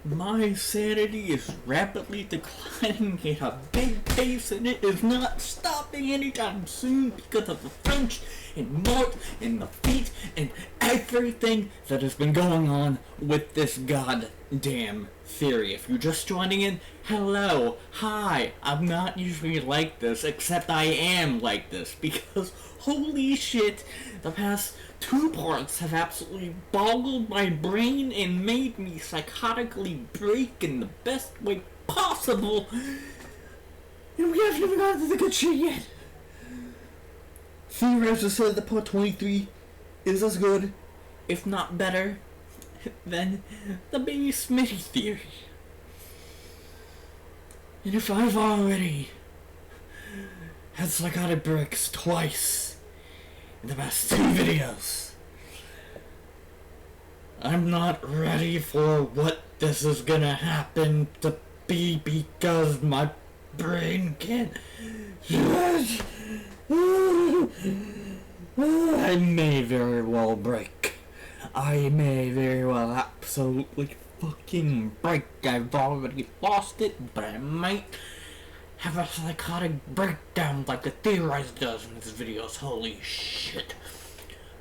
My sanity is rapidly declining at a big pace, and it is not stopping anytime soon because of the French and Mort and the feet and everything that has been going on with this goddamn theory. If you're just joining in, hello, hi. I'm not usually like this, except I am like this because holy shit, the past 2 parts have absolutely boggled my brain and made me psychotically break in the best way possible. And we haven't even gotten to the good shit yet. Theorizer said that part 23 is as good, if not better, than the baby Smitty theory. And if I've already had psychotic breaks twice in the past 2 videos, I'm not ready for what this is gonna happen to be because my brain can't. I may very well break. I may very well absolutely fucking break. I've already lost it, but I might have a psychotic breakdown like the Theorizer does in his videos. Holy shit.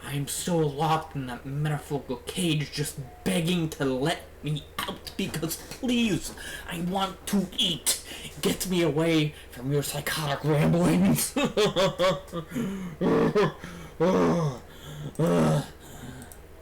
I'm so locked in that metaphorical cage just begging to let me out because please, I want to eat. Get me away from your psychotic ramblings.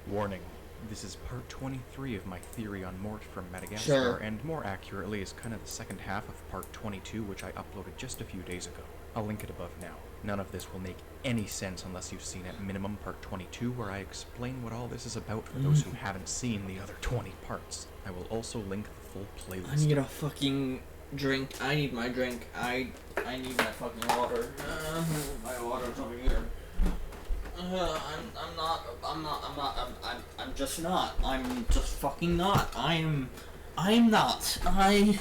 Warning. This is part 23 of my theory on Mort from Madagascar, Sure. and more accurately is kind of the second half of part 22, which I uploaded just a few days ago. I'll link it above now. None of this will make any sense unless you've seen at minimum part 22, where I explain what all this is about for those who haven't seen the other 20 parts. I will also link the full playlist. I need a fucking drink. I need my drink. I need my fucking water. My water's over here. I'm just not. I'm just fucking not. I'm not. I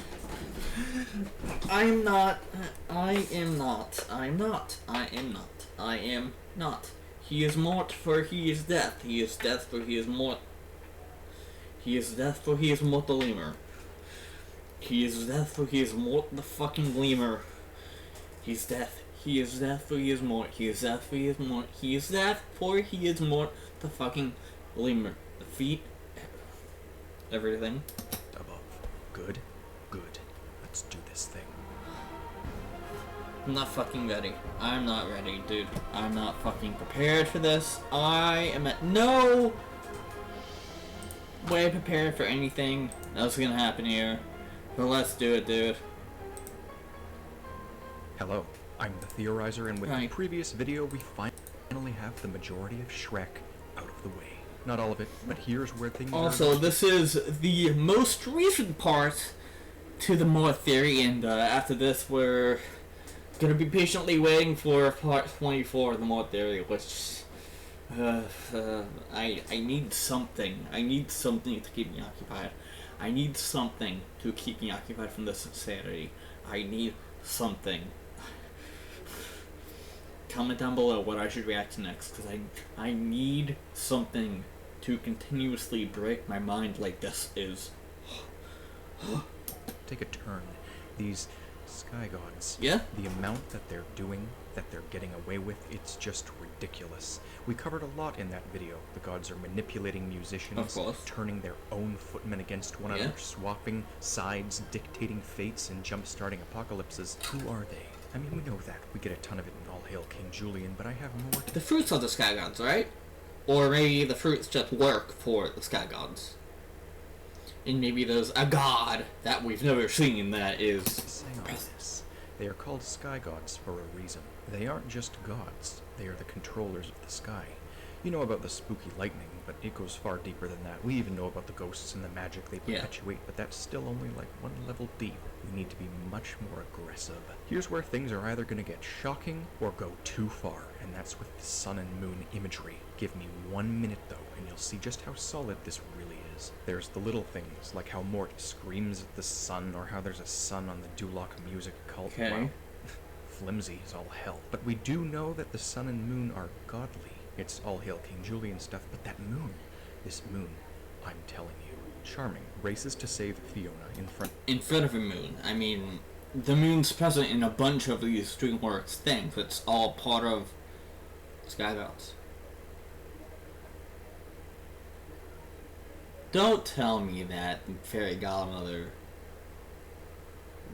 am not. He is Mort, for he is death. He is death, for he is Mort. He is death, for he is Mort the Lemur. He is death, for he is Mort the fucking Lemur. He's death. He is death, for he is Mort. He is death, for he is Mort. He is death, for he is Mort the fucking Lemur. The feet, everything. Above. Good. Good. Let's do this thing. I'm not fucking ready. I'm not ready, dude. I'm not fucking prepared for this. I am at no way prepared for anything that's gonna happen here. But let's do it, dude. Hello, I'm the Theorizer, and with Right. the previous video, we finally have the majority of Shrek out of the way. Not all of it, but here's where things Also, are. this is the most recent part to the Mort theory, and after this, we're gonna be patiently waiting for part 24 of the Mort theory, which I need something. I need something to keep me occupied. I need something to keep me occupied from this insanity. I need something. Comment down below what I should react to next, because I need something to continuously break my mind like this is. Take a turn. These sky gods. Yeah? The amount that they're doing, that they're getting away with, it's just ridiculous. We covered a lot in that video. The gods are manipulating musicians, Of course. turning their own footmen against one Yeah. another, swapping sides, dictating fates, and jump-starting apocalypses. Who are they? I mean, we know that. We get a ton of it in All Hail King Julian, but I have more to... The fruits are the sky gods, right? Or maybe the fruits just work for the sky gods. And maybe there's a god that we've never seen that is... Hang on to this. They are called sky gods for a reason. They aren't just gods. They are the controllers of the sky. You know about the spooky lightning, but it goes far deeper than that. We even know about the ghosts and the magic they Yeah. perpetuate, but that's still only like one level deep. We need to be much more aggressive. Here's where things are either going to get shocking or go too far, and that's with the sun and moon imagery. Give me 1 minute though, and you'll see just how solid this really is. There's the little things, like how Mort screams at the sun, or how there's a sun on the Duloc music cult. Okay. Wow. Flimsy as all hell. But we do know that the sun and moon are godly. It's all hail King Julian stuff, but that moon, this moon, I'm telling you, charming, races to save Fiona in front In front of a moon. I mean, in front of a moon. I mean, the moon's present in a bunch of these DreamWorks things. It's all part of Sky Gods. Don't tell me that Fairy Godmother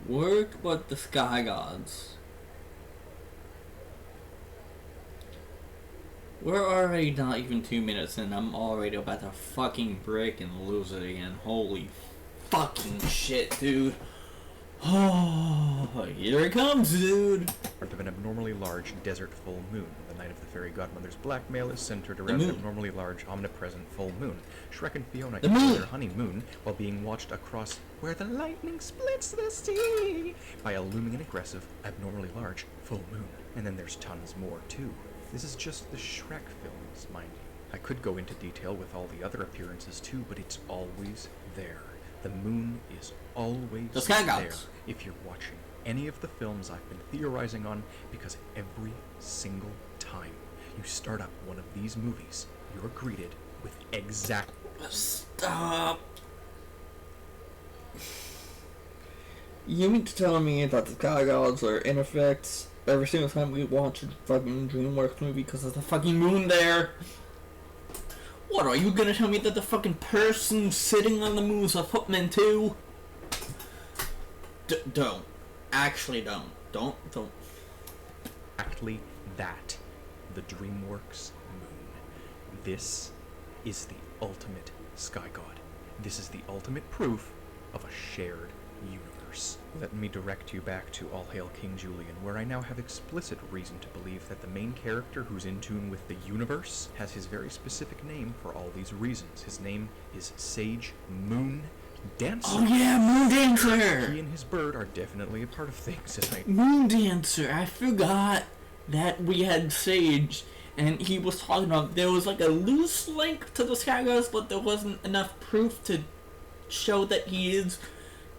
worked with the Sky Gods. We're already not even 2 minutes in. I'm already about to fucking break and lose it again. Holy fucking shit, dude. Oh, here it comes, dude. of an abnormally large desert full moon. The night of the fairy godmother's blackmail is centered around an abnormally large, omnipresent full moon. Shrek and Fiona enjoy their honeymoon while being watched across where the lightning splits the sea by a looming and aggressive, abnormally large full moon. And then there's tons more, too. This is just the Shrek films, mind you. I could go into detail with all the other appearances, too, but it's always there. The moon is always there if you're watching any of the films I've been theorizing on, because every single time you start up one of these movies, you're greeted with exact... Stop! You mean to tell me that the Sky Gods are in effect every single time we watch a fucking DreamWorks movie because of the fucking moon there? What, are you gonna tell me that the fucking person sitting on the moon is a footman too? Don't. Actually don't. Don't. Exactly that. The DreamWorks moon. This is the ultimate Sky God. This is the ultimate proof of a shared universe. Let me direct you back to All Hail King Julian, where I now have explicit reason to believe that the main character who's in tune with the universe has his very specific name for all these reasons. His name is Sage Moon Dancer. Oh yeah, Moon Dancer! He and his bird are definitely a part of things, as I... Moon Dancer! I forgot that we had Sage, and he was talking about there was like a loose link to the Sky Gods, but there wasn't enough proof to show that he is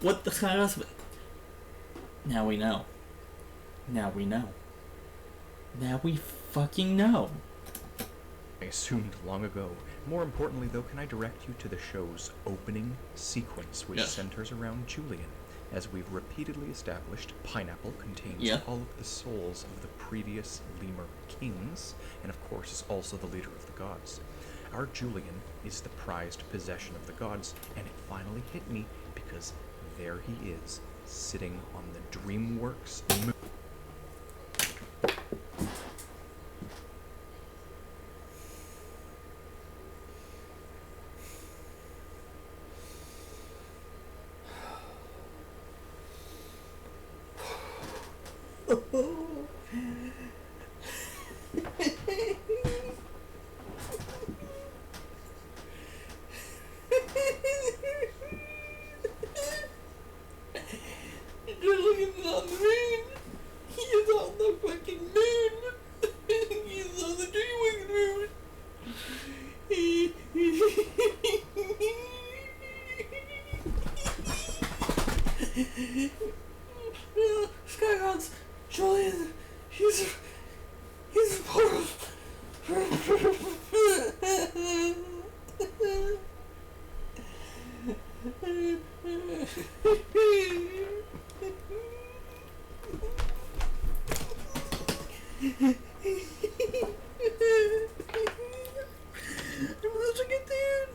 what the Sky Gods... Now we know. Now we know. Now we fucking know. I assumed long ago. More importantly, though, can I direct you to the show's opening sequence, which centers around Julian. As we've repeatedly established, Pineapple contains all of the souls of the previous lemur kings, and of course is also the leader of the gods. Our Julian is the prized possession of the gods, and it finally hit me because there he is, sitting on the DreamWorks moon. Julian's on the moon! He is on the fucking moon! He's on the DreamWorks moon! Sky Gods! Julian! He's a part of... I'm losing it, dude.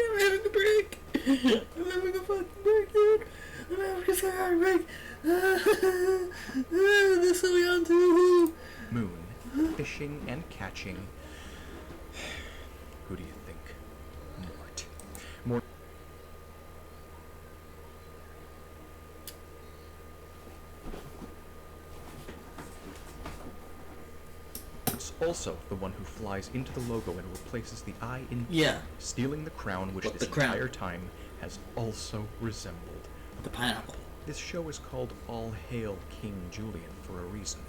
I'm having a break. I'm having a fucking break, dude. I'm having a fucking break. This will be on too. Moon, fishing and catching. Who do you think? Mort. It's also the one who flies into the logo and replaces the eye in stealing the crown, which this entire time has also resembled the pineapple. This show is called All Hail King Julian for a reason.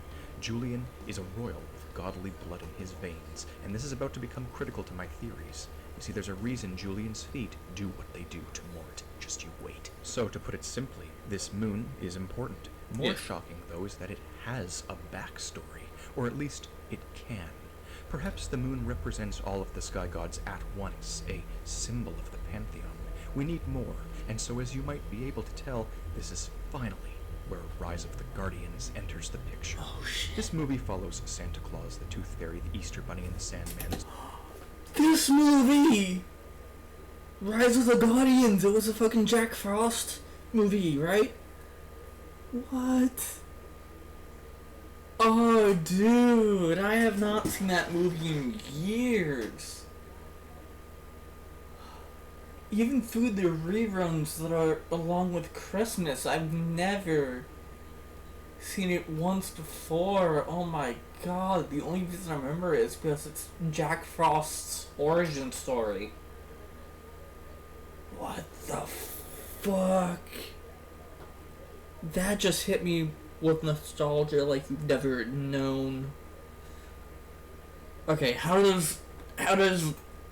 Julian is a royal with godly blood in his veins, and this is about to become critical to my theories. You see, there's a reason Julian's feet do what they do to Mort. Just you wait. So, to put it simply, this moon is important. More shocking, though, is that it has a backstory, or at least it can. Perhaps the moon represents all of the sky gods at once, a symbol of the pantheon. We need more, and so as you might be able to tell, this is finally where Rise of the Guardians enters the picture. Oh shit. This movie follows Santa Claus, the Tooth Fairy, the Easter Bunny, and the Sandman. This movie! Rise of the Guardians! It was a fucking Jack Frost movie, right? What? Oh, dude, I have not seen that movie in years. Even through the reruns that are along with Christmas, I've never seen it once before. Oh my god, the only reason I remember it is because it's Jack Frost's origin story. What the fuck? That just hit me with nostalgia like you've never known. Okay, how does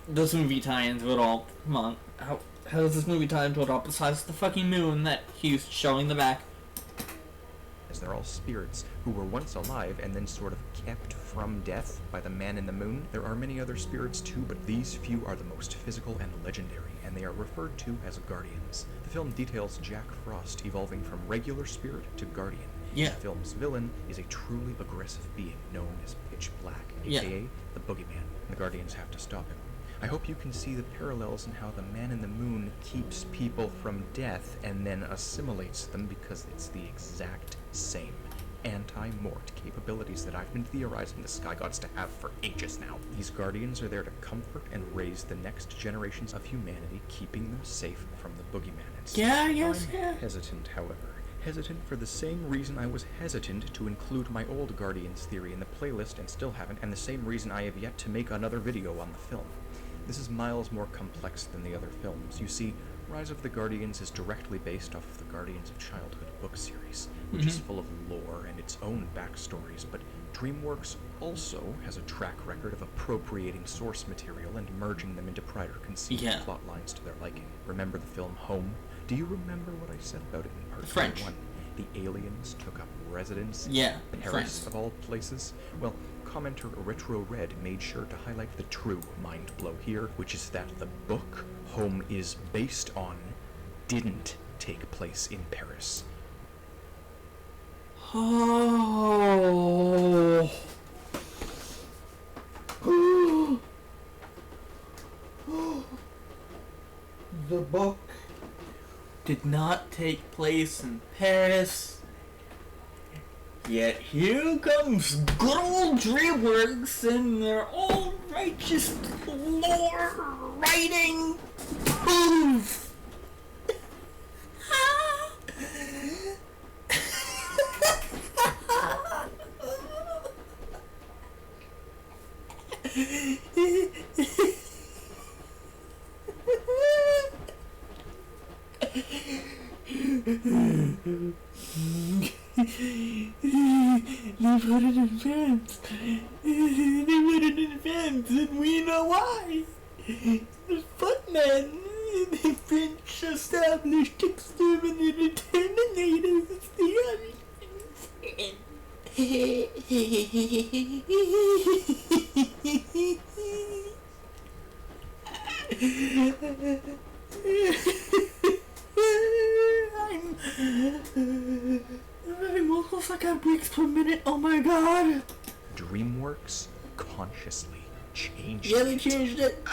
this movie tie into it all? Come on, how does this movie tie into it all besides the fucking moon that he's showing the back? As they're all spirits who were once alive and then sort of kept from death by the man in the moon. There are many other spirits too, but these few are the most physical and legendary, and they are referred to as guardians. The film details Jack Frost evolving from regular spirit to guardian. Yeah. The film's villain is a truly aggressive being known as Pitch Black, aka the Boogeyman. The Guardians have to stop him. I hope you can see the parallels in how the man in the moon keeps people from death and then assimilates them, because it's the exact same anti-Mort capabilities that I've been theorizing the Sky Gods to have for ages now. These Guardians are there to comfort and raise the next generations of humanity, keeping them safe from the Boogeyman. I'm hesitant, however. Hesitant for the same reason I was hesitant to include my old Guardians theory in the playlist and still haven't, and the same reason I have yet to make another video on the film. This is miles more complex than the other films. You see, Rise of the Guardians is directly based off of the Guardians of Childhood book series, which is full of lore and its own backstories, but DreamWorks also has a track record of appropriating source material and merging them into prior conceived plot lines to their liking. Remember the film Home? Do you remember what I said about it in part French. 1? The aliens took up residence in Paris, French. of all places? Well, commenter Retro Red made sure to highlight the true mind blow here, which is that the book Home is based on didn't take place in Paris. Oh. The book did not take place in Paris. Yet here comes good old DreamWorks and their all righteous lore writing proof. They put it in advance. And we know why. The footmen, the French established exterminated terminators. I'm having multiple psychotic breaks per minute. Oh my god. DreamWorks consciously changed Yeah, they changed it.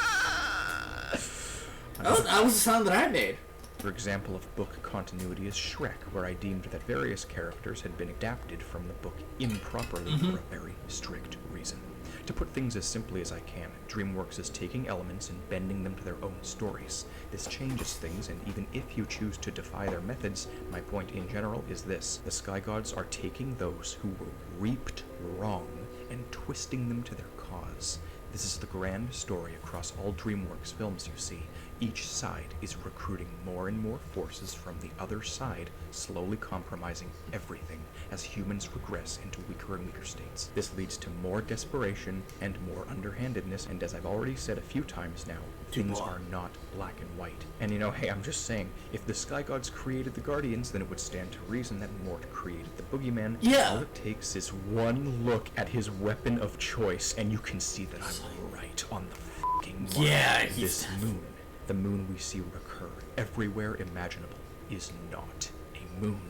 That was the sound that I made. Another example of book continuity is Shrek, where I deemed that various characters had been adapted from the book improperly for a very strict reason. To put things as simply as I can, DreamWorks is taking elements and bending them to their own stories. This changes things, and even if you choose to defy their methods, my point in general is this. The Sky Gods are taking those who were reaped wrong and twisting them to their cause. This is the grand story across all DreamWorks films you see. Each side is recruiting more and more forces from the other side, slowly compromising everything as humans regress into weaker and weaker states. This leads to more desperation and more underhandedness, and as I've already said a few times now, things are not black and white. And hey, I'm just saying, if the Sky Gods created the Guardians, then it would stand to reason that Mort created the Boogeyman. Yeah. All it takes is one look at his weapon of choice, and you can see that I'm right on the fucking mark. Yeah, This moon, the moon we see recur everywhere imaginable, is not a moon.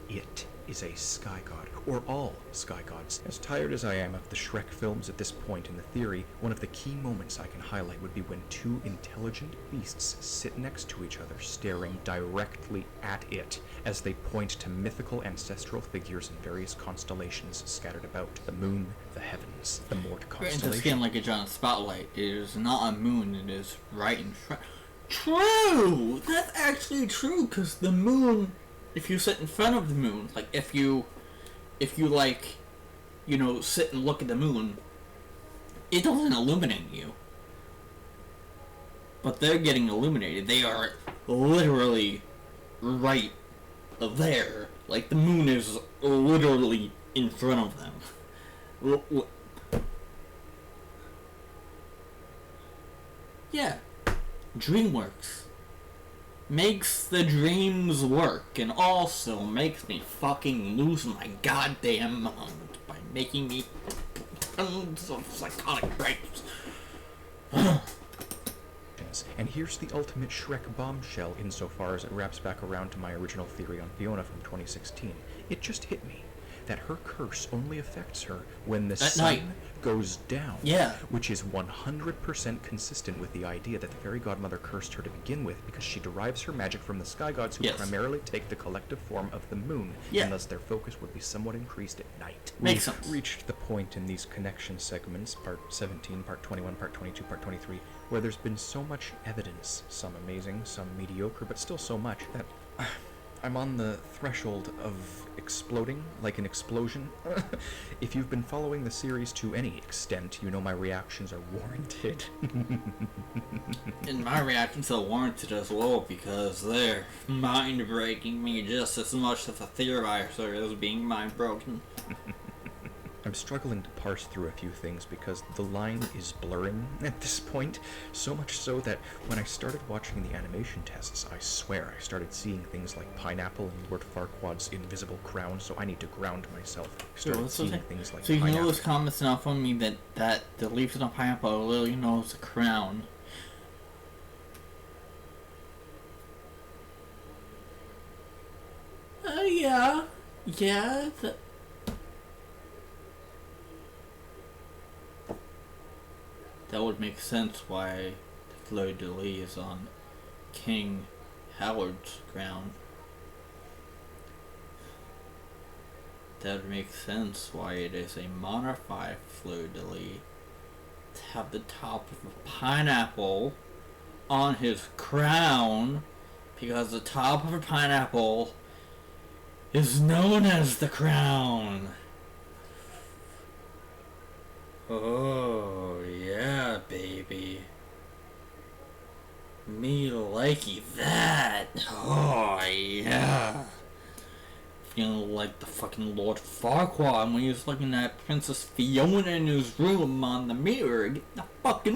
It is a sky god, or all sky gods. As tired as I am of the Shrek films at this point in the theory, one of the key moments I can highlight would be when two intelligent beasts sit next to each other, staring directly at it, as they point to mythical ancestral figures in various constellations scattered about. The moon, the heavens, the Mort constellation. It's skin like a giant spotlight. It is not a moon, it is right in front. True! That's actually true, because the moon, if you sit in front of the moon, like if you like, sit and look at the moon, it doesn't illuminate you. But they're getting illuminated. They are literally right there. Like the moon is literally in front of them. Yeah. DreamWorks makes the dreams work and also makes me fucking lose my goddamn mind by making me tons of psychotic breaks. And here's the ultimate Shrek bombshell insofar as it wraps back around to my original theory on Fiona from 2016. It just hit me that her curse only affects her when the sun goes down, which is 100% consistent with the idea that the fairy godmother cursed her to begin with, because she derives her magic from the sky gods, who primarily take the collective form of the moon, and thus their focus would be somewhat increased at night. Makes sense. We've reached the point in these connection segments, part 17, part 21, part 22, part 23, where there's been so much evidence, some amazing, some mediocre, but still so much, that I'm on the threshold of exploding, like an explosion. If you've been following the series to any extent, you know my reactions are warranted. And my reactions are warranted as well, because they're mind-breaking me just as much as the Theorizer is being mind-broken. I'm struggling to parse through a few things because the line is blurring at this point, so much so that when I started watching the animation tests, I swear I started seeing things like pineapple and Lord Farquaad's invisible crown, so I need to ground myself. I started seeing things like so you pineapple. know those comments now from me that the leaves on a pineapple literally knows a crown. Yeah, that would make sense why the fleur-de-lis is on King Howard's crown. That would make sense why it is a modified fleur-de-lis to have the top of a pineapple on his crown, because the top of a pineapple is known as the crown. Oh, yeah, baby. Me likey that. Oh, yeah. Feeling like the fucking Lord Farquaad when he was looking at Princess Fiona in his room on the mirror. Get the fucking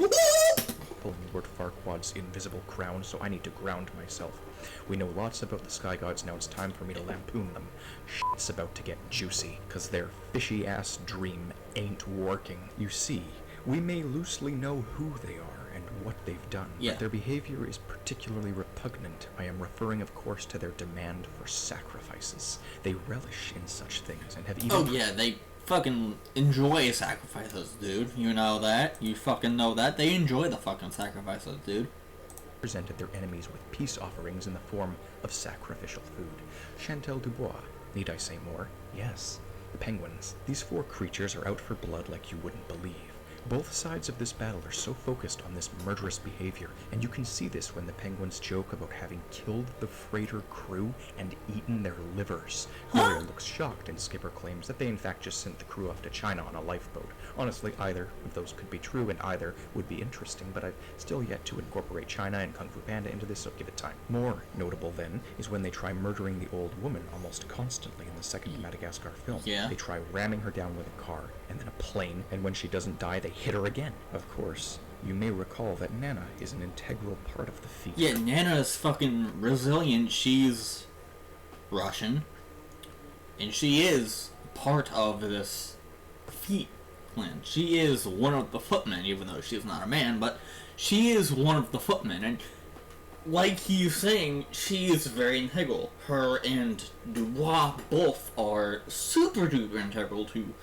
Pulling Lord Farquaad's invisible crown, so I need to ground myself. We know lots about the Sky Gods, now it's time for me to lampoon them. Shit's about to get juicy, cause their fishy-ass dream ain't working. You see, we may loosely know who they are and what they've done, but their behavior is particularly repugnant. I am referring, of course, to their demand for sacrifices. They relish in such things and have even... Oh yeah, they fucking enjoy sacrifices, dude. You know that? You fucking know that? They enjoy the fucking sacrifices, dude. Presented their enemies with peace offerings in the form of sacrificial food. Chantal Dubois. Need I say more? Yes. The penguins. These four creatures are out for blood like you wouldn't believe. Both sides of this battle are so focused on this murderous behavior, and you can see this when the Penguins joke about having killed the freighter crew and eaten their livers. Gloria looks shocked, and Skipper claims that they in fact just sent the crew off to China on a lifeboat. Honestly, either of those could be true, and either would be interesting, but I've still yet to incorporate China and Kung Fu Panda into this, so give it time. More notable, then, is when they try murdering the old woman almost constantly in the second Madagascar film. Yeah. They try ramming her down with a car, and then a plane, and when she doesn't die, they hit her again. Of course, you may recall that Nana is an integral part of the feat. Yeah, Nana is fucking resilient. She's Russian. And she is part of this feat clan. She is one of the footmen, even though she's not a man, but she is one of the footmen. And like he's saying, she is very integral. Her and Dubois both are super duper integral to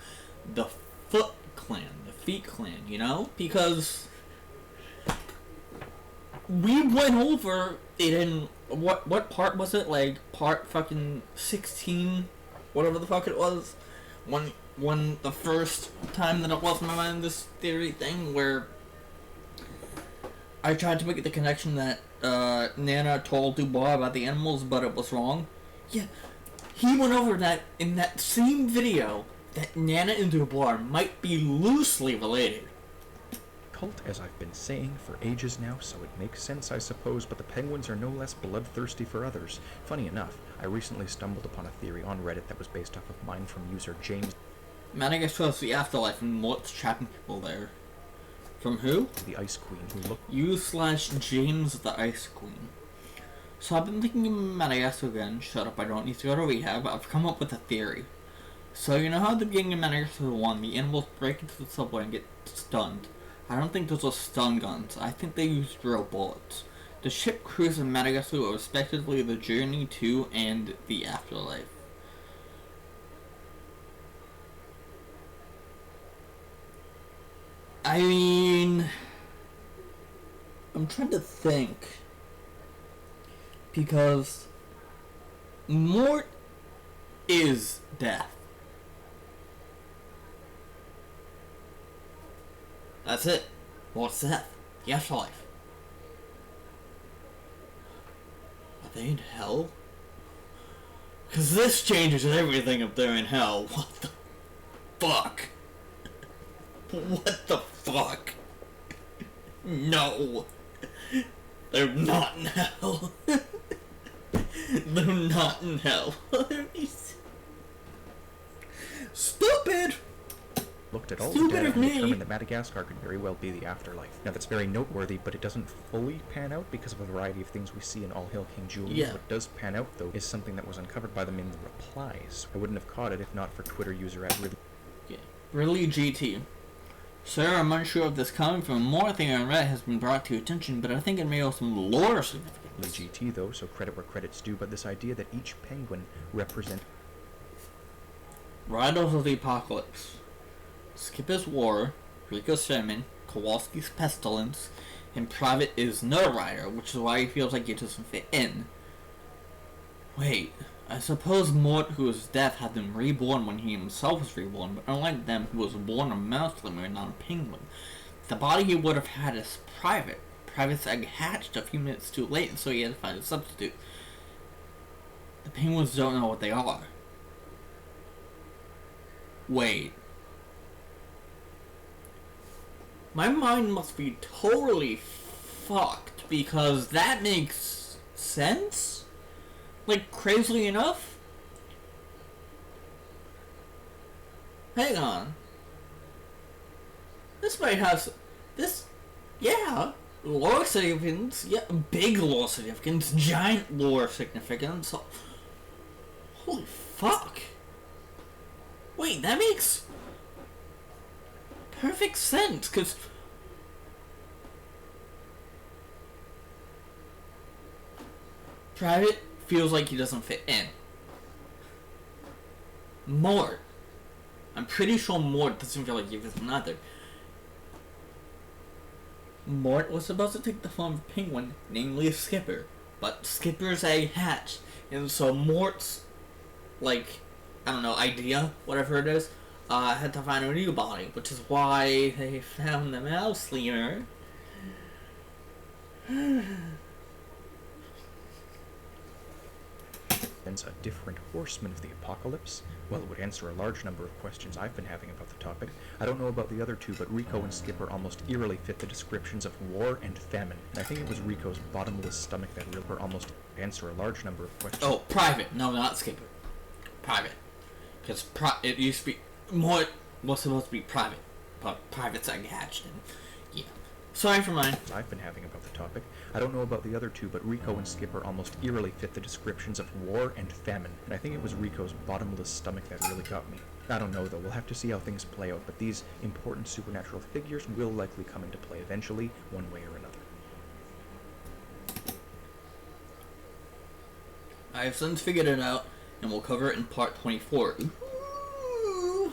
the Foot Clan, the Feet Clan, you know? Because we went over it in, what part was it? Like, part fucking 16, whatever the fuck it was? When the first time that I lost my mind, this theory thing, where I tried to make the connection that Nana told Dubois about the animals, but it was wrong. Yeah, he went over that in that same video, that Nana and Dubois might be loosely related. Cult, as I've been saying for ages now, so it makes sense, I suppose, but the Penguins are no less bloodthirsty for others. Funny enough, I recently stumbled upon a theory on Reddit that was based off of mine from user James. Madagascar is the afterlife, and Mort's trapping people there. From who? The Ice Queen, who looked U/James the Ice Queen. So I've been thinking of Madagascar again. Shut up, I don't need to go to rehab. I've come up with a theory. So you know how at the beginning of Madagascar 1, the animals break into the subway and get stunned? I don't think those are stun guns. I think they use real bullets. The ship crews in Madagascar are respectively the journey to and the afterlife. I mean, I'm trying to think, because Mort is death. That's it. Mort's death. The afterlife. Are they in hell? Because this changes everything if they're in hell. What the fuck? What the fuck? No. They're not in hell. They're not in hell. Stupid! looked at all Stupid the data of and me. determined that Madagascar could very well be the afterlife. Now that's very noteworthy, but it doesn't fully pan out because of a variety of things we see in All Hail King Julian. Yeah. What does pan out, though, is something that was uncovered by them in the replies. I wouldn't have caught it if not for Twitter user at Really GT. Sir, I'm unsure if this coming from more thing I read has been brought to your attention, but I think it may have some lore significance. GT, though, so credit where credit's due, but this idea that each penguin represents Riders of the Apocalypse. Skipper's War, Rico's Famine, Kowalski's Pestilence, and Private is no rider, which is why he feels like he doesn't fit in. Wait, I suppose Mort, who is deaf, had been reborn when he himself was reborn, but unlike them, he was born a mouse lemur and not a penguin. The body he would have had is Private. Private's egg hatched a few minutes too late, and so he had to find a substitute. The penguins don't know what they are. Wait. My mind must be totally fucked, because that makes sense? Like, crazily enough? Hang on. This might have yeah, lore significance, yeah, big lore significance, giant lore significance. Holy fuck. Wait, that makes perfect sense, because Private feels like he doesn't fit in. Mort. I'm pretty sure Mort doesn't feel like he fits in either. Mort was supposed to take the form of a penguin, namely a Skipper, but Skipper's egg hatched, and so Mort's, like, I don't know, idea, whatever it is, had to find a new body, which is why they found the mouse lemur. A different horseman of the apocalypse? Well, it would answer a large number of questions I've been having about the topic. I don't know about the other two, but Rico and Skipper almost eerily fit the descriptions of war and famine. And I think it was Rico's bottomless stomach that really almost answer a large number of questions. Oh, Private. No, not Skipper. Private. Because it used to be... Mort was supposed to be Private. But Private's like hatched and... Yeah. Sorry for mine. I've been having about the topic. I don't know about the other two, but Rico and Skipper almost eerily fit the descriptions of war and famine, and I think it was Rico's bottomless stomach that really got me. I don't know though, we'll have to see how things play out, but these important supernatural figures will likely come into play eventually, one way or another. I have since figured it out, and we'll cover it in part 24. Ooh.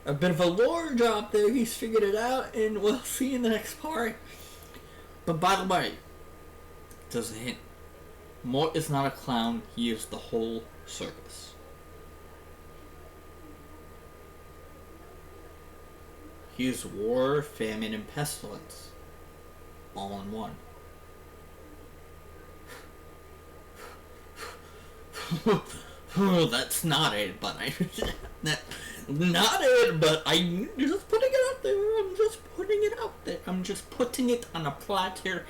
A bit of a lore drop there, he's figured it out, and we'll see in the next part. But by the way, just a hint, Mort is not a clown, he is the whole circus. He is war, famine, and pestilence, all in one. That's not it, but not it, but I'm just putting it out there. I'm just putting it out there. I'm just putting it on a platter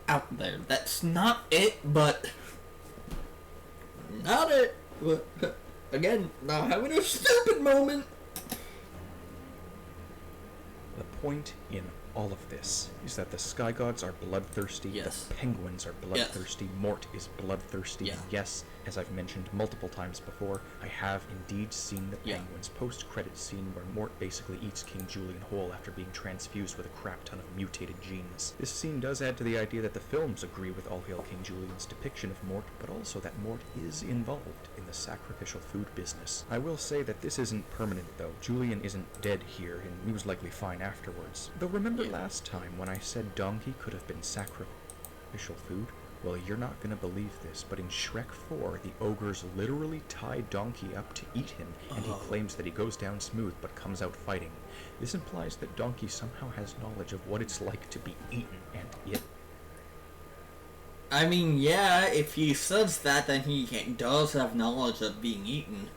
out there. That's not it, but not it. But, again, not having a stupid moment. The point in all of this is that the sky gods are bloodthirsty, Yes. the penguins are bloodthirsty, Mort is bloodthirsty, Yeah. and yes, as I've mentioned multiple times before, I have indeed seen the Yeah. penguins post-credit scene where Mort basically eats King Julian whole after being transfused with a crap ton of mutated genes. This scene does add to the idea that the films agree with All Hail King Julian's depiction of Mort, but also that Mort is involved in the sacrificial food business. I will say that this isn't permanent though. Julian isn't dead here, and he was likely fine afterwards. Though remember last time when I said Donkey could have been sacrificial food? Well, you're not gonna believe this, but in Shrek 4, the ogres literally tie Donkey up to eat him, and he claims that he goes down smooth but comes out fighting. This implies that Donkey somehow has knowledge of what it's like to be eaten, and yet... I mean, yeah, if he says that, then he does have knowledge of being eaten.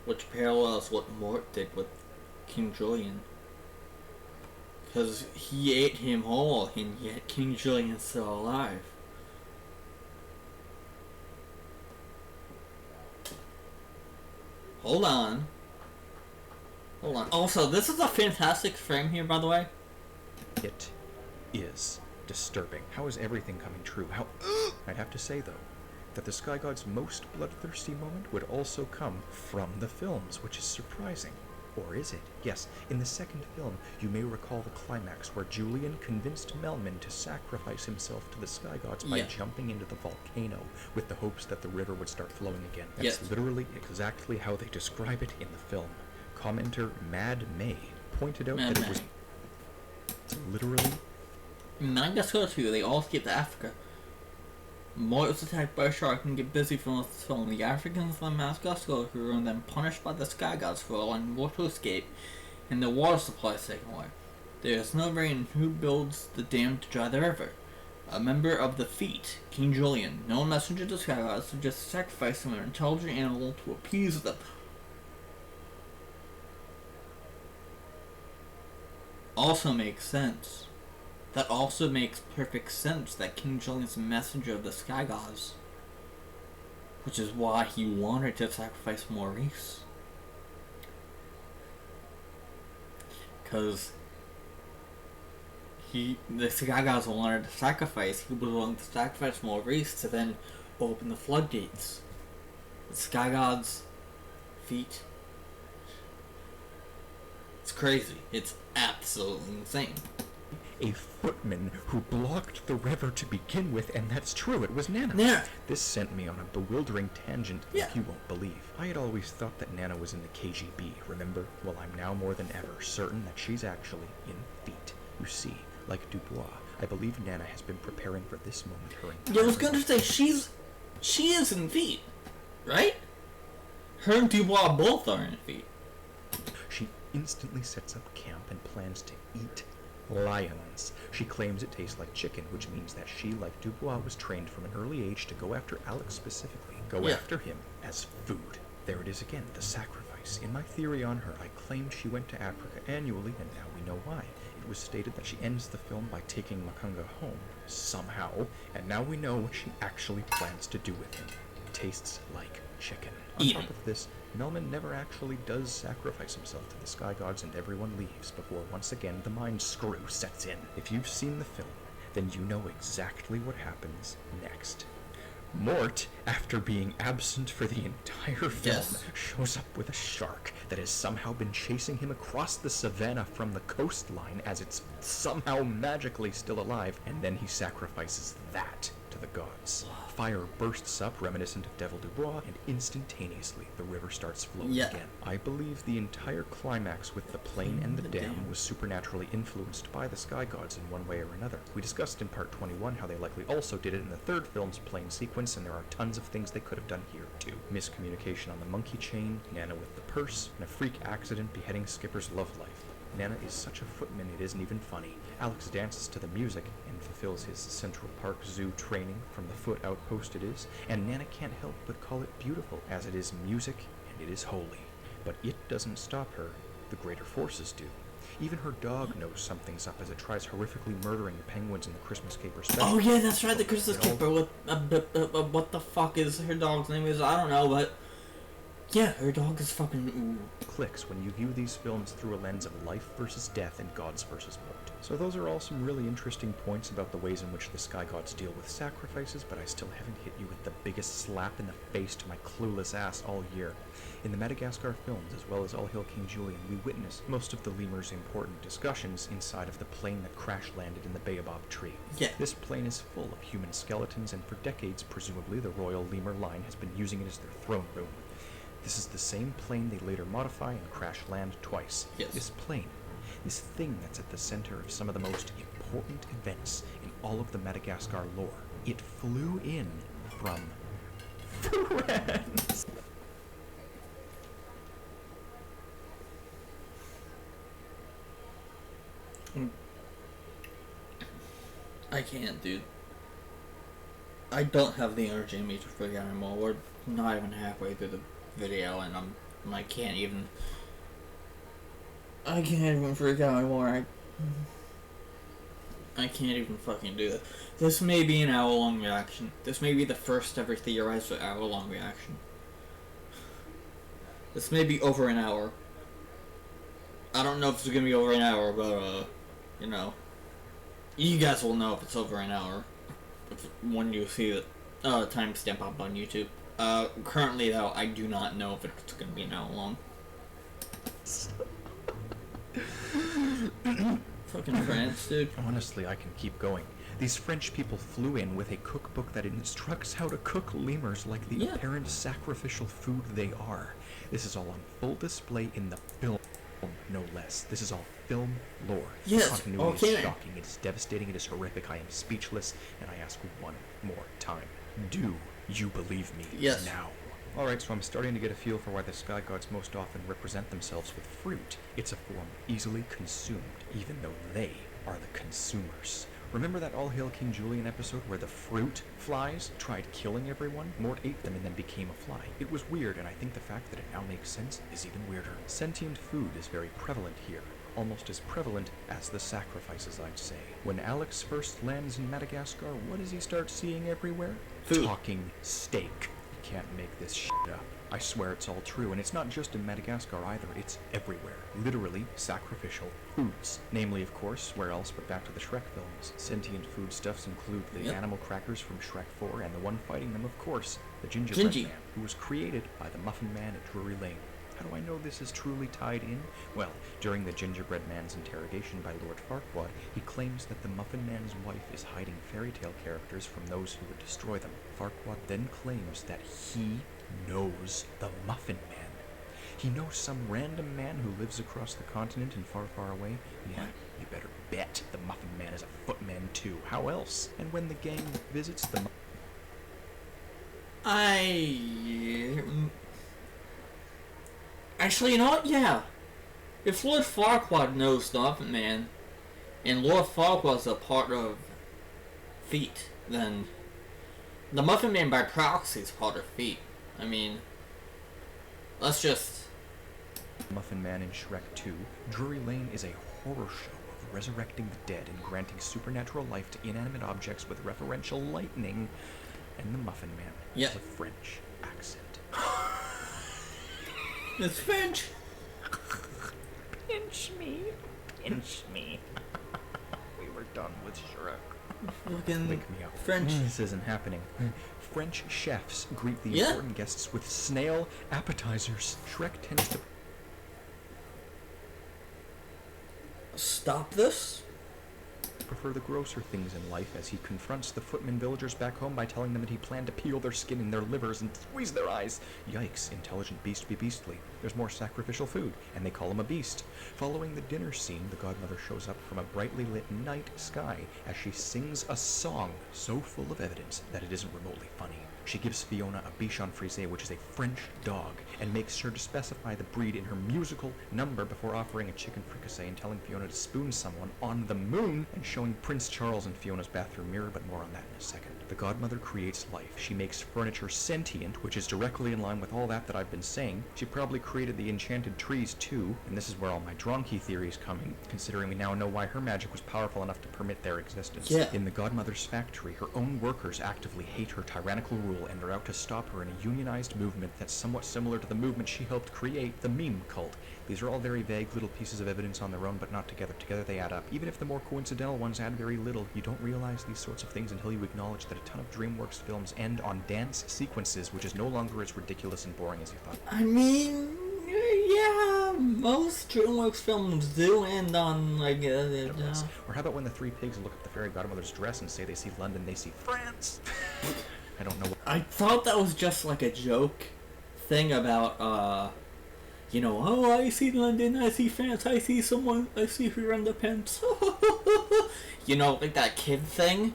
Which parallels what Mort did with King Julian. Because he ate him whole, and yet King Julian's still alive. Hold on. Hold on. Also, this is a fantastic frame here, by the way. It is disturbing. How is everything coming true? How... I'd have to say, though, that the Sky God's most bloodthirsty moment would also come from the films, which is surprising. Or is it? Yes, in the second film, you may recall the climax where Julian convinced Melman to sacrifice himself to the Sky Gods by jumping into the volcano with the hopes that the river would start flowing again. That's literally exactly how they describe it in the film. Commenter Mad May pointed out that it was literally... In Madagascar 2, they all escape to Africa. Mort was attacked by a shark and get busy from this film. The Africans from Madagascar were and then punished by the Sky Gods for allowing Mort to escape, and the water supply is taken away. There is no rain. Who builds the dam to dry the river? A member of the Feet, King Julian, known messenger to the Sky Gods, suggests sacrificing an intelligent animal to appease them. Also makes sense. That also makes perfect sense that King Julian's a messenger of the Sky Gods. Which is why he wanted to sacrifice Maurice. Because the Sky Gods wanted to sacrifice, he was willing to sacrifice Maurice to then open the floodgates. The Sky Gods' feet. It's crazy. It's absolutely insane. A footman who blocked the river to begin with, and that's true, it was Nana. Yeah. This sent me on a bewildering tangent that you won't believe. I had always thought that Nana was in the KGB, remember? Well, I'm now more than ever certain that she's actually in Feet. You see, like Dubois, I believe Nana has been preparing for this moment her entire Yeah, I was gonna say, she is in Feet, right? Her and Dubois both are in defeat. She instantly sets up camp and plans to eat lions. She claims it tastes like chicken, which means that she, like Dubois, was trained from an early age to go after Alex specifically. Go after him as food. There it is again, the sacrifice. In my theory on her, I claimed she went to Africa annually, and now we know why. It was stated that she ends the film by taking Makanga home, somehow, and now we know what she actually plans to do with him. Tastes like chicken. On top of this, Melman never actually does sacrifice himself to the sky gods, and everyone leaves before once again the mind screw sets in. If you've seen the film, then you know exactly what happens next. Mort, after being absent for the entire film, shows up with a shark that has somehow been chasing him across the savannah from the coastline as it's somehow magically still alive, and then he sacrifices that to the gods. Fire bursts up, reminiscent of Devil Dubois, and instantaneously the river starts flowing again. I believe the entire climax with the plane and the dam was supernaturally influenced by the sky gods in one way or another. We discussed in part 21 how they likely also did it in the third film's plane sequence, and there are tons of things they could have done here too. Miscommunication on the monkey chain, Nana with the purse, and a freak accident beheading Skipper's love life. Nana is such a footman it isn't even funny. Alex dances to the music and fulfills his Central Park Zoo training from the foot outpost it is, and Nana can't help but call it beautiful, as it is music and it is holy. But it doesn't stop her, the greater forces do. Even her dog knows something's up as it tries horrifically murdering the penguins in the Christmas Caper special. Oh yeah, that's right, the Christmas Caper. What the fuck is her dog's name? I don't know, but yeah, her dog is fucking clicks when you view these films through a lens of life versus death and gods versus Mort. So those are all some really interesting points about the ways in which the sky gods deal with sacrifices, but I still haven't hit you with the biggest slap in the face to my clueless ass all year. In the Madagascar films, as well as All Hail King Julian, we witness most of the lemur's important discussions inside of the plane that crash-landed in the baobab tree. Yeah. This plane is full of human skeletons, and for decades, presumably, the royal lemur line has been using it as their throne room. This is the same plane they later modify and crash land twice. Yes. This plane, this thing that's at the center of some of the most important events in all of the Madagascar lore, it flew in from France. I can't, dude. I don't have the energy in me to freak out anymore. We're not even halfway through the video, and I can't even freak out anymore. I can't even fucking do this. This may be an hour-long reaction. This may be the first ever Theorizer hour-long reaction. This may be over an hour. I don't know if it's gonna be over an hour, but you know, you guys will know if it's over an hour when you see the timestamp up on YouTube. Currently though, I do not know if it's gonna be an hour long. Fucking France, dude. Honestly, I can keep going. These French people flew in with a cookbook that instructs how to cook lemurs like the apparent sacrificial food they are. This is all on full display in the film, no less. This is all film lore. Yes. The continuity is shocking, it is devastating, it is horrific, I am speechless, and I ask one more time. Do you believe me now? Alright, so I'm starting to get a feel for why the sky gods most often represent themselves with fruit. It's a form easily consumed, even though they are the consumers. Remember that All Hail King Julian episode where the fruit flies tried killing everyone? Mort ate them and then became a fly. It was weird, and I think the fact that it now makes sense is even weirder. Sentient food is very prevalent here. Almost as prevalent as the sacrifices, I'd say. When Alex first lands in Madagascar, what does he start seeing everywhere? Food. Talking steak. You can't make this shit up. I swear it's all true, and it's not just in Madagascar either, it's everywhere. Literally sacrificial foods. Namely, of course, where else but back to the Shrek films. Sentient foodstuffs include the animal crackers from Shrek 4, and the one fighting them, of course, the gingerbread man, who was created by the Muffin Man at Drury Lane. How do I know this is truly tied in? Well, during the Gingerbread Man's interrogation by Lord Farquaad, he claims that the Muffin Man's wife is hiding fairy tale characters from those who would destroy them. Farquaad then claims that he knows the Muffin Man. He knows some random man who lives across the continent and far, far away. Yeah, you better bet the Muffin Man is a footman too. How else? And when the gang visits the Actually, you know what? Yeah. If Lord Farquaad knows the Muffin Man, and Lord Farquaad's a part of Feet, then the Muffin Man by proxy is part of Feet. I mean, let's just... Muffin Man in Shrek 2, Drury Lane is a horror show of resurrecting the dead and granting supernatural life to inanimate objects with referential lightning, and the Muffin Man has a French accent. It's French! Pinch me. Pinch me. We were done with Shrek. Fucking Wake me up. French. This isn't happening. French chefs greet the important guests with snail appetizers. Shrek tends to... Stop this? prefer the grosser things in life as he confronts the footman villagers back home by telling them that he planned to peel their skin and their livers and squeeze their eyes. Yikes, intelligent beast be beastly. There's more sacrificial food, and they call him a beast. Following the dinner scene, the godmother shows up from a brightly lit night sky as she sings a song so full of evidence that it isn't remotely funny. She gives Fiona a Bichon Frise, which is a French dog, and makes sure to specify the breed in her musical number before offering a chicken fricassee and telling Fiona to spoon someone on the moon and showing Prince Charles in Fiona's bathroom mirror, but more on that in a second. The godmother creates life. She makes furniture sentient, which is directly in line with all that I've been saying. She probably created the enchanted trees too, and this is where all my Dronki theories come in, considering we now know why her magic was powerful enough to permit their existence. Yeah. In the godmother's factory, her own workers actively hate her tyrannical rule and are out to stop her in a unionized movement that's somewhat similar to the movement she helped create, the meme cult. These are all very vague little pieces of evidence on their own, but not together. Together they add up. Even if the more coincidental ones add very little, you don't realize these sorts of things until you acknowledge that a ton of DreamWorks films end on dance sequences, which is no longer as ridiculous and boring as you thought. I mean, yeah, most DreamWorks films do end on, like, Or how about when the three pigs look at the fairy godmother's dress and say they see London, they see France? I don't know. I thought that was just like a joke thing about, you know, oh, I see London, I see France, I see someone, I see her on the pants. You know, like that kid thing.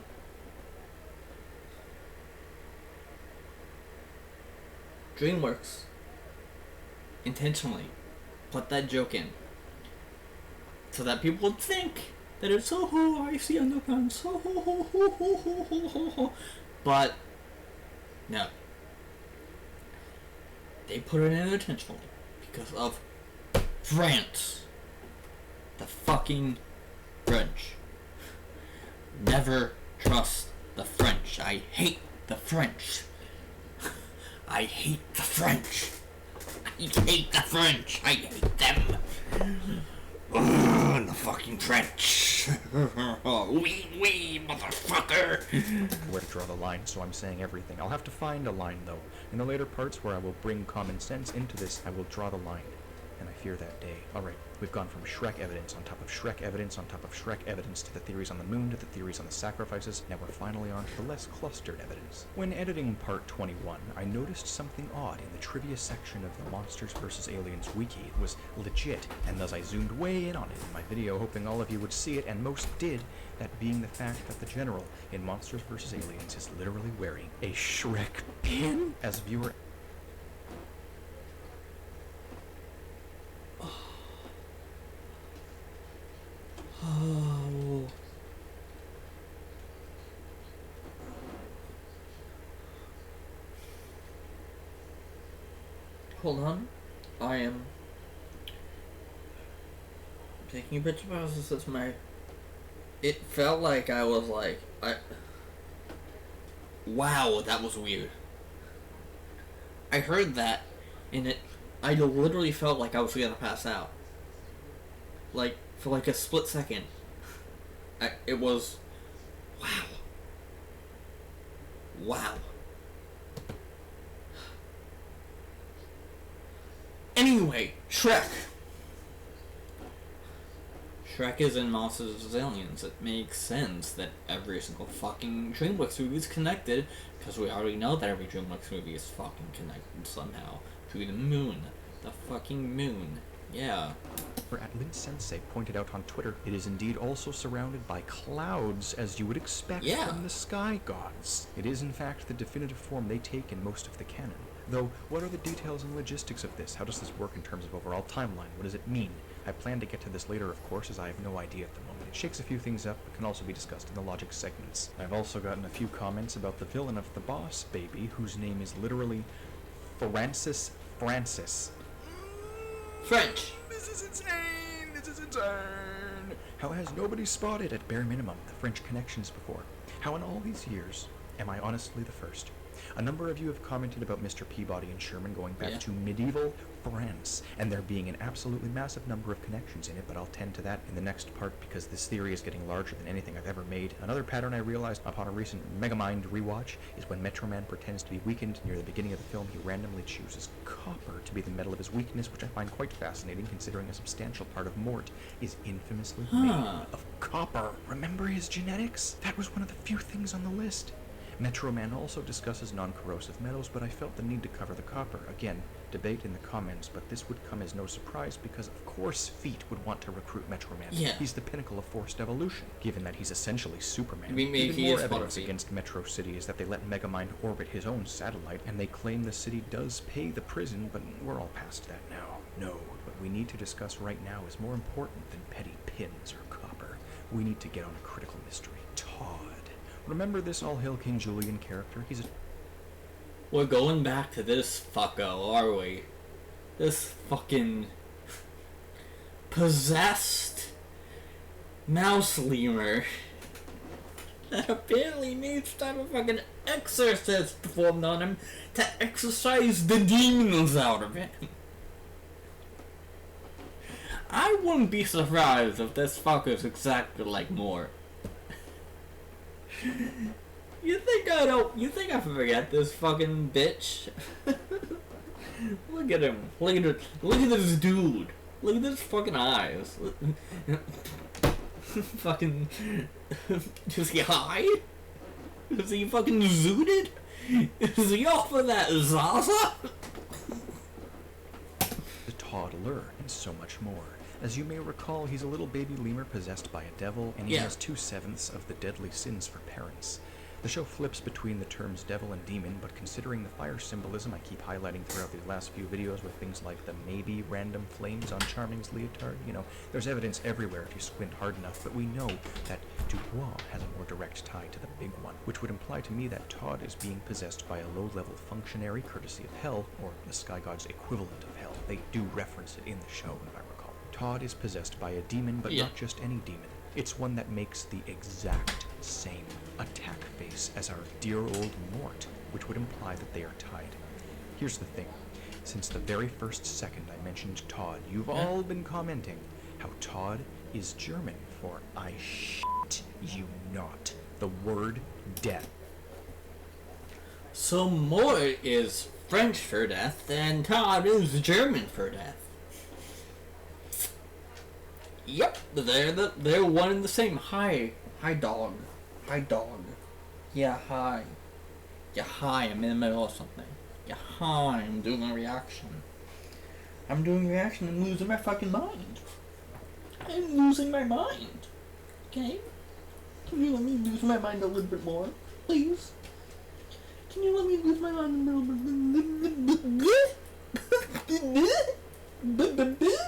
DreamWorks intentionally put that joke in so that people would think that it's oh, I see underpants, but no, they put it in intentionally because of France, the fucking French. Never trust the French. I hate the French. I hate the French. I hate the French. I hate them. Ugh, the fucking French. Wee, motherfucker. Where to draw the line, so I'm saying everything. I'll have to find a line, though. In the later parts where I will bring common sense into this, I will draw the line. And I fear that day. Alright, we've gone from Shrek evidence on top of Shrek evidence on top of Shrek evidence to the theories on the moon to the theories on the sacrifices. Now we're finally on to the less clustered evidence. When editing part 21, I noticed something odd in the trivia section of the Monsters vs. Aliens wiki. It was legit, and thus I zoomed way in on it in my video, hoping all of you would see it, and most did, that being the fact that the general in Monsters vs. Aliens is literally wearing a Shrek pin. As a viewer, Oh. Hold on. I am taking a picture of this. That's my... It felt like I was like... Wow, that was weird. I heard that, and I literally felt like I was gonna pass out. Like, for like a split second. It was... Wow. Wow. Anyway, Shrek. Shrek is in Monsters vs. Aliens. It makes sense that every single fucking DreamWorks movie is connected, because we already know that every DreamWorks movie is fucking connected somehow to the moon. The fucking moon. Yeah. at Lin Sensei pointed out on Twitter, it is indeed also surrounded by clouds, as you would expect from the sky gods. It is in fact the definitive form they take in most of the canon. Though, what are the details and logistics of this? How does this work in terms of overall timeline? What does it mean? I plan to get to this later, of course, as I have no idea at the moment. It shakes a few things up, but can also be discussed in the logic segments. I've also gotten a few comments about the villain of the boss baby, whose name is literally Francis. French. This is insane! This is insane! How has nobody spotted, at bare minimum, the French connections before? How in all these years am I honestly the first? A number of you have commented about Mr. Peabody and Sherman going back to medieval France, and there being an absolutely massive number of connections in it, but I'll tend to that in the next part because this theory is getting larger than anything I've ever made. Another pattern I realized upon a recent Megamind rewatch is when Metro Man pretends to be weakened near the beginning of the film, he randomly chooses copper to be the metal of his weakness, which I find quite fascinating considering a substantial part of Mort is infamously made of copper. Remember his genetics? That was one of the few things on the list. Metro Man also discusses non-corrosive metals, but I felt the need to cover the copper. Again, debate in the comments, but this would come as no surprise because of course Feet would want to recruit Metro Man. Yeah. He's the pinnacle of forced evolution, given that he's essentially Superman. Even more evidence against Metro City is that they let Megamind orbit his own satellite, and they claim the city does pay the prison, but we're all past that now. No, what we need to discuss right now is more important than petty pins or copper. We need to get on a critical mystery. Todd. Remember this All Hail King Julian character? He's a... We're going back to this fucko, are we? This fucking possessed mouse lemur that apparently needs to have a fucking exorcist performed on him to exorcise the demons out of him. I wouldn't be surprised if this fucker's exactly like Mort. You think I forget this fucking bitch? Look at him. Look at this dude. Look at this fucking eyes. Fucking... Is he high? Is he fucking zooted? Is he off of that Zaza? The toddler, and so much more. As you may recall, he's a little baby lemur possessed by a devil, and he has 2/7 of the deadly sins for parents. The show flips between the terms devil and demon, but considering the fire symbolism I keep highlighting throughout these last few videos with things like the maybe random flames on Charming's leotard, you know, there's evidence everywhere if you squint hard enough, but we know that Dubois has a more direct tie to the big one, which would imply to me that Todd is being possessed by a low-level functionary courtesy of Hell, or the Sky God's equivalent of Hell. They do reference it in the show, if I recall. Todd is possessed by a demon, but not just any demon. It's one that makes the exact same attack face as our dear old Mort, which would imply that they are tied. Here's the thing. Since the very first second I mentioned Todd, you've all been commenting how Todd is German for I shit you not. The word death. So Mort is French for death, and Todd is German for death. Yep, they're one and the same. Hi dog. Hi dog. Yeah, hi. Yeah, hi, I'm in the middle of something. Yeah, hi, I'm doing a reaction. I'm losing my fucking mind. I'm losing my mind. Okay? Can you let me lose my mind a little bit more? Please? Can you let me lose my mind a little bit?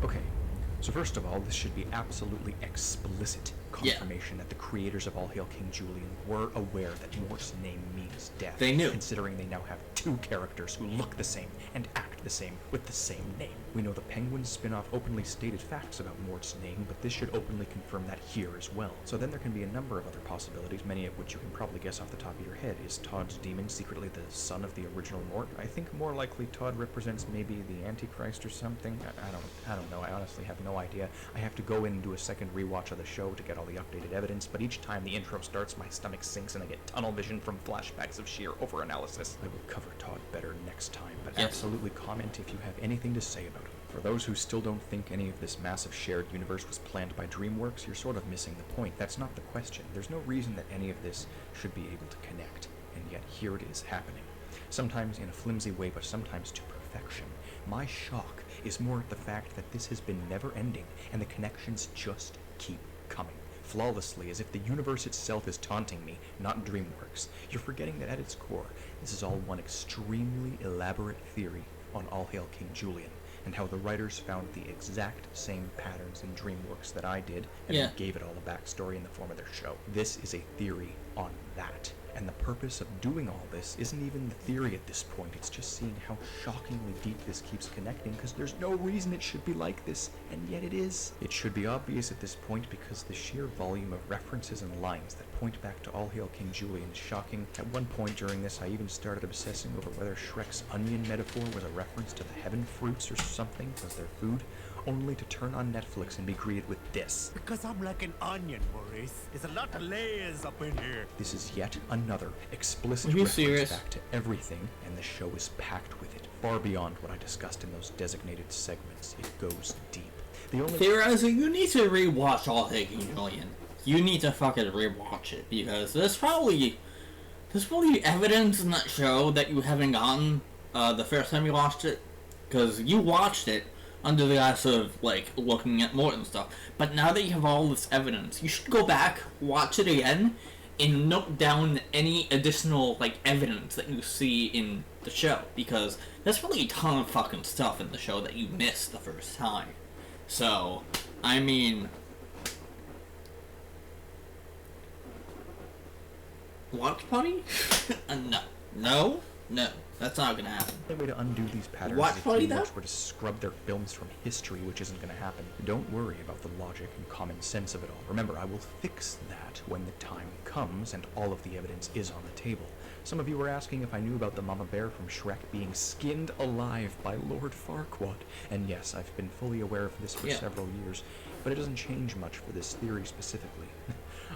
Okay, so first of all, this should be absolutely explicit confirmation that the creators of All Hail King Julian were aware that Mort's name means death. They knew. Considering they now have two characters who look the same and act the same with the same name. We know the Penguin spin-off openly stated facts about Mort's name, but this should openly confirm that here as well. So then there can be a number of other possibilities, many of which you can probably guess off the top of your head. Is Todd's demon secretly the son of the original Mort? I think more likely Todd represents maybe the Antichrist or something. I don't know. I honestly have no idea. I have to go in and do a second rewatch of the show to get all the updated evidence, but each time the intro starts, my stomach sinks and I get tunnel vision from flashbacks of sheer over-analysis. I will cover Todd better next time, but absolutely comment if you have anything to say about him. For those who still don't think any of this massive shared universe was planned by DreamWorks, you're sort of missing the point. That's not the question. There's no reason that any of this should be able to connect, and yet here it is happening. Sometimes in a flimsy way, but sometimes to perfection. My shock is more at the fact that this has been never-ending, and the connections just keep coming, flawlessly, as if the universe itself is taunting me, not DreamWorks. You're forgetting that at its core, this is all one extremely elaborate theory on All Hail King Julian, and how the writers found the exact same patterns in DreamWorks that I did, and Yeah. gave it all a backstory in the form of their show. This is a theory on that. And the purpose of doing all this isn't even the theory at this point, it's just seeing how shockingly deep this keeps connecting, because there's no reason it should be like this, and yet it is. It should be obvious at this point because the sheer volume of references and lines that point back to All Hail King Julian is shocking. At one point during this, I even started obsessing over whether Shrek's onion metaphor was a reference to the heaven fruits or something as their food, only to turn on Netflix and be greeted with this. Because I'm like an onion, Maurice. There's a lot of layers up in here. This is yet another explicit Are you reference serious? back to everything, and the show is packed with it, far beyond what I discussed in those designated segments. It goes deep. The only Theorizer, you need to rewatch All Hail King Julian. You need to fucking rewatch it, because there's probably evidence in that show that you haven't gotten the first time you watched it, because you watched it under the guise of, like, looking at Mort and stuff. But now that you have all this evidence, you should go back, watch it again, and note down any additional, like, evidence that you see in the show. Because there's really a ton of fucking stuff in the show that you missed the first time. So, I mean... Watch party? No. That's not gonna happen. only way to undo these patterns What is if party, DreamWorks though? were to scrub their films from history, which isn't going to happen. Don't worry about the logic and common sense of it all. Remember, I will fix that when the time comes and all of the evidence is on the table. Some of you were asking if I knew about the mama bear from Shrek being skinned alive by Lord Farquaad. And yes, I've been fully aware of this for Yeah. several years, but it doesn't change much for this theory specifically.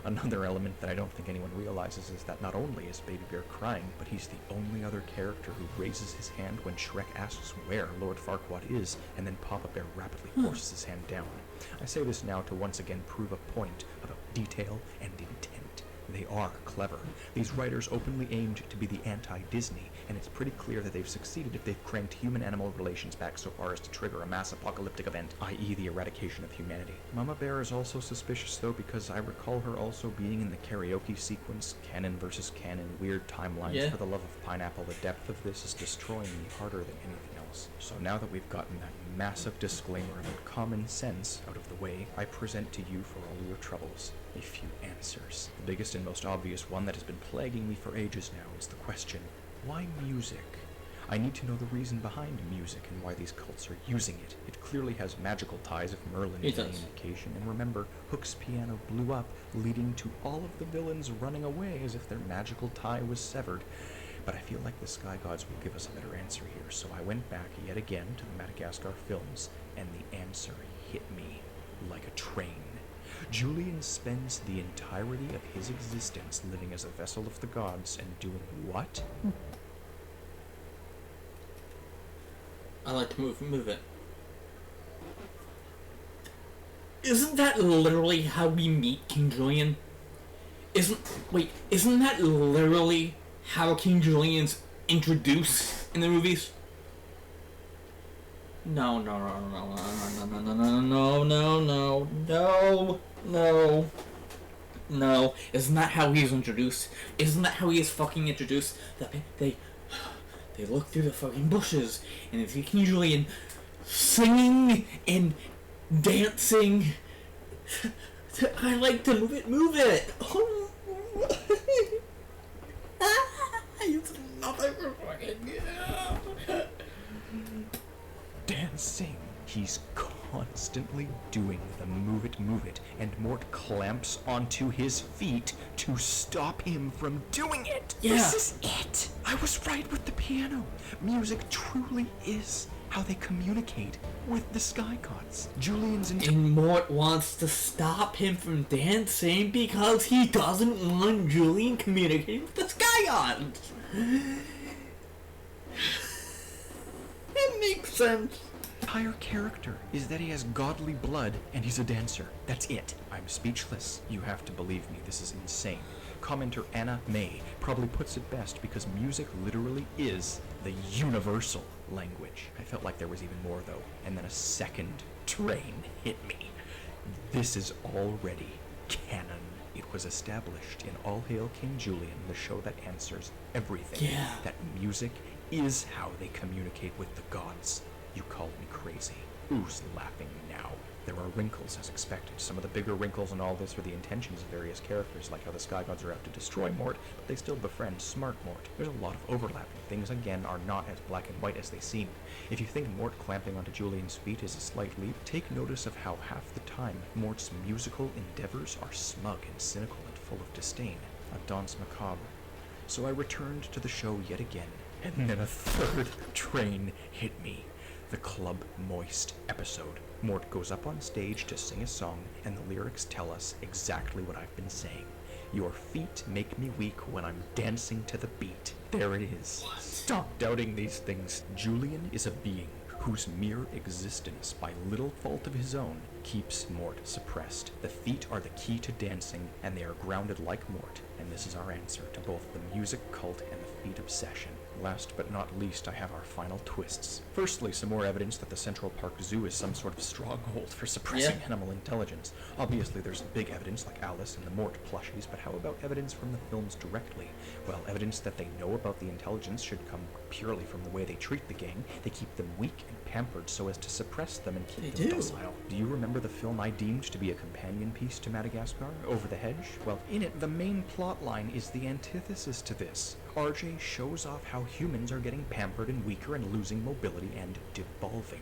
Another element that I don't think anyone realizes is that not only is Baby Bear crying, but he's the only other character who raises his hand when Shrek asks where Lord Farquaad is, and then Papa Bear rapidly forces his hand down. I say this now to once again prove a point about detail and intent. They are clever. These writers openly aimed to be the anti-Disney, and it's pretty clear that they've succeeded if they've cranked human-animal relations back so far as to trigger a mass apocalyptic event, i.e. the eradication of humanity. Mama Bear is also suspicious, though, because I recall her also being in the karaoke sequence, canon versus canon, weird timelines. Yeah. For the love of pineapple, the depth of this is destroying me harder than anything else. So now that we've gotten that massive disclaimer about common sense out of the way, I present to you for all your troubles a few answers. The biggest and most obvious one that has been plaguing me for ages now is the question, why music? I need to know the reason behind music and why these cults are using it. It clearly has magical ties if Merlin It is any does. indication, and remember, Hook's piano blew up, leading to all of the villains running away as if their magical tie was severed. But I feel like the Sky Gods will give us a better answer here, so I went back yet again to the Madagascar films, and the answer hit me like a train. Julian spends the entirety of his existence living as a vessel of the gods and doing what? I like to move it. Isn't that literally how we meet King Julian? Isn't that literally how King Julian's introduced in the movies? No. Isn't that how he's introduced? Isn't that how he is fucking introduced? That they look through the fucking bushes and they see King Julian singing and dancing. I like to move it. It's nothing for fucking Dancing. He's constantly doing the move it, and Mort clamps onto his feet to stop him from doing it. Yeah. This is it. I was right with the piano. Music truly is how they communicate with the Sky Gods. Julian's And Mort wants to stop him from dancing because he doesn't want Julian communicating with the Sky Gods. It makes sense. entire character is that he has godly blood and he's a dancer. That's it. I'm speechless. You have to believe me, this is insane. Commenter Anna May probably puts it best because music literally is the universal language. I felt like there was even more though, and then a second train hit me. This is already canon. It was established in All Hail King Julian, the show that answers everything. Yeah. That music is how they communicate with the gods. You called me crazy. Who's laughing now? There are wrinkles, as expected. Some of the bigger wrinkles in all this are the intentions of various characters, like how the Sky Gods are out to destroy Mort, but they still befriend smart Mort. There's a lot of overlapping. Things, again, are not as black and white as they seem. If you think Mort clamping onto Julian's feet is a slight leap, take notice of how half the time Mort's musical endeavors are smug and cynical and full of disdain. A danse macabre. So I returned to the show yet again, and then a third train hit me. The Club Moist episode. Mort goes up on stage to sing a song, and the lyrics tell us exactly what I've been saying. Your feet make me weak when I'm dancing to the beat. There it is. What? Stop doubting these things. Julian is a being whose mere existence, by little fault of his own, keeps Mort suppressed. The feet are the key to dancing, and they are grounded like Mort, and this is our answer to both the music cult and the feet obsession. Last but not least, I have our final twists. Firstly, some more evidence that the Central Park Zoo is some sort of stronghold for suppressing animal intelligence. Obviously, there's big evidence like Alice and the Mort plushies, but how about evidence from the films directly? Well, evidence that they know about the intelligence should come purely from the way they treat the gang. They keep them weak and pampered so as to suppress them and keep them docile. Do you remember the film I deemed to be a companion piece to Madagascar, Over the Hedge? Well, in it, the main plot line is the antithesis to this. RJ shows off how humans are getting pampered and weaker and losing mobility and devolving.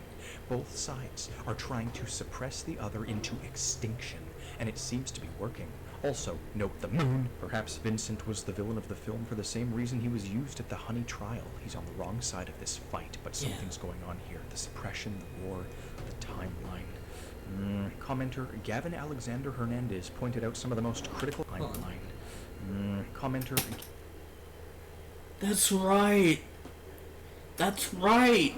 Both sides are trying to suppress the other into extinction, and it seems to be working. Also, note the moon. Perhaps Vincent was the villain of the film for the same reason he was used at the Honey trial. He's on the wrong side of this fight, but something's going on here. The suppression, the war, the timeline. Commenter Gavin Alexander Hernandez pointed out some of the most critical timeline. Commenter... That's right. That's right.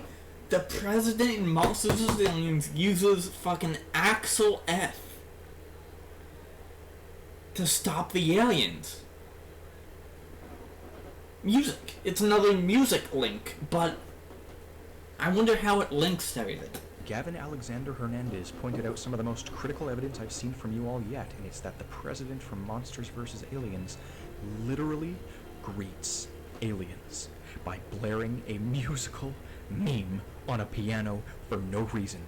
The president in Monsters and Aliens uses fucking Axel F to stop the aliens. Music. It's another music link, but I wonder how it links to everything. Gavin Alexander Hernandez pointed out some of the most critical evidence I've seen from you all yet, and it's that the president from Monsters vs. Aliens literally greets aliens by blaring a musical meme on a piano for no reason.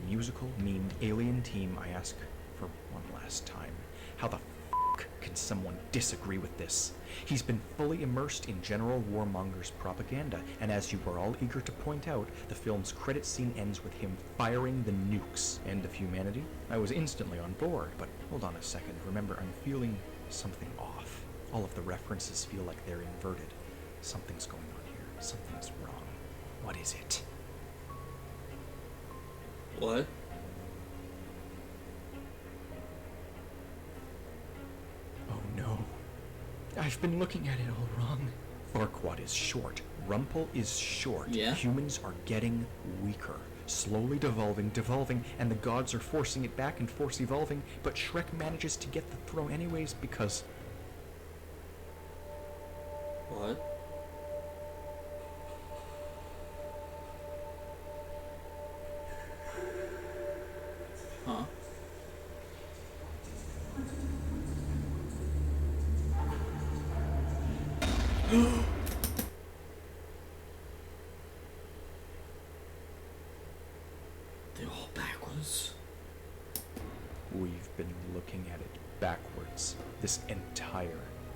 Musical meme alien team, I ask for one last time. How the f*** can someone disagree with this? He's been fully immersed in General Warmonger's propaganda, and as you were all eager to point out, the film's credit scene ends with him firing the nukes. End of humanity? I was instantly on board, but hold on a second. Remember, I'm feeling something off. All of the references feel like they're inverted. Something's going on here. Something's wrong. What is it? What? Oh no. I've been looking at it all wrong. Farquaad is short. Rumpel is short. Yeah. Humans are getting weaker. Slowly devolving, and the gods are forcing it back and force evolving, but Shrek manages to get the throne anyways because... What? Huh? They're all backwards. We've been looking at it backwards this entire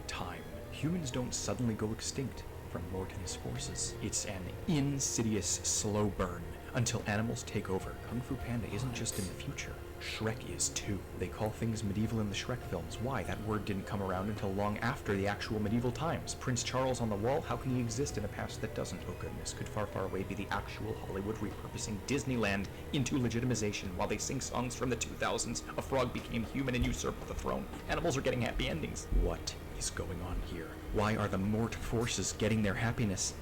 time. Humans don't suddenly go extinct from Mort and his forces. It's an insidious slow burn until animals take over. Kung Fu Panda isn't just in the future. Shrek is too. They call things medieval in the Shrek films. Why? That word didn't come around until long after the actual medieval times. Prince Charles on the wall? How can he exist in a past that doesn't? Oh goodness, could Far Far Away be the actual Hollywood repurposing Disneyland into legitimization? While they sing songs from the 2000s, a frog became human and usurped the throne. Animals are getting happy endings. What is going on here? Why are the Mort forces getting their happiness?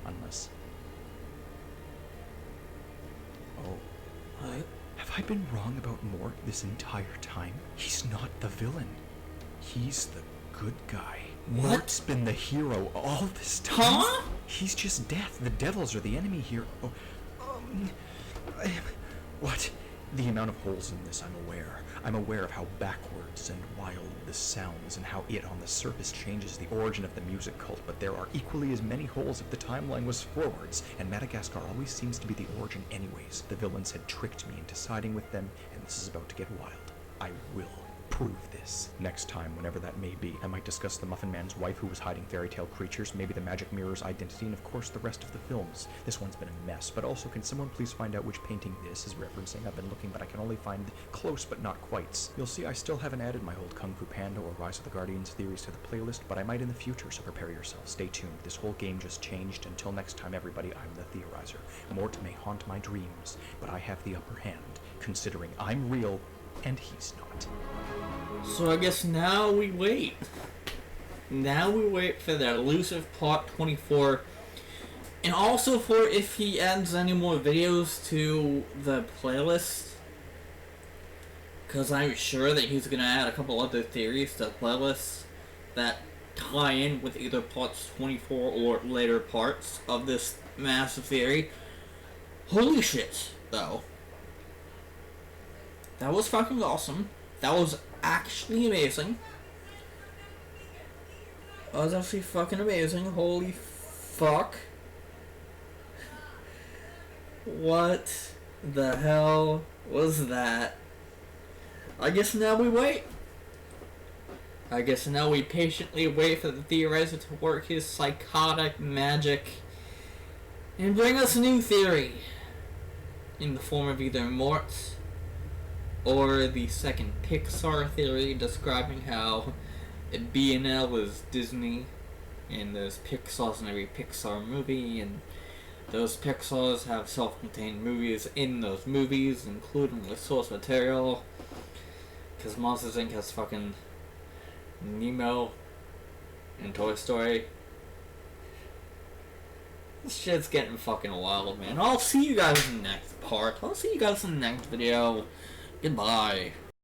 Unless... Oh. What? Have I been wrong about Mort this entire time? He's not the villain. He's the good guy. What? Mort's been the hero all this time. Huh? He's just death. The devils are the enemy here. Oh, what The amount of holes in this, I'm aware. I'm aware of how backwards and wild this sounds, and how it on the surface changes the origin of the music cult, but there are equally as many holes if the timeline was forwards, and Madagascar always seems to be the origin anyways. The villains had tricked me into siding with them, and this is about to get wild. I will prove this. Next time, whenever that may be, I might discuss the Muffin Man's wife who was hiding fairy tale creatures, maybe the magic mirror's identity, and of course the rest of the films. This one's been a mess, but also can someone please find out which painting this is referencing? I've been looking, but I can only find close but not quites. You'll see I still haven't added my old Kung Fu Panda or Rise of the Guardians theories to the playlist, but I might in the future, so prepare yourself. Stay tuned. This whole game just changed. Until next time, everybody, I'm the Theorizer. Mort may haunt my dreams, but I have the upper hand, considering I'm real and he's not. So I guess now we wait. Now we wait for the elusive part 24. And also for if he adds any more videos to the playlist. Because I'm sure that he's going to add a couple other theories to the playlist that tie in with either parts 24 or later parts of this massive theory. Holy shit, though. That was fucking awesome. That was actually amazing. That was actually fucking amazing. Holy fuck. What the hell was that? I guess now we wait. I guess now we patiently wait for the Theorizer to work his psychotic magic and bring us a new theory in the form of either Mort or the second Pixar theory describing how B&L is Disney and there's Pixars in every Pixar movie, and those Pixars have self-contained movies in those movies, including the source material, because Monsters Inc. has fucking Nemo and Toy Story. This shit's getting fucking wild, man. I'll see you guys in the next part. I'll see you guys in the next video. Goodbye.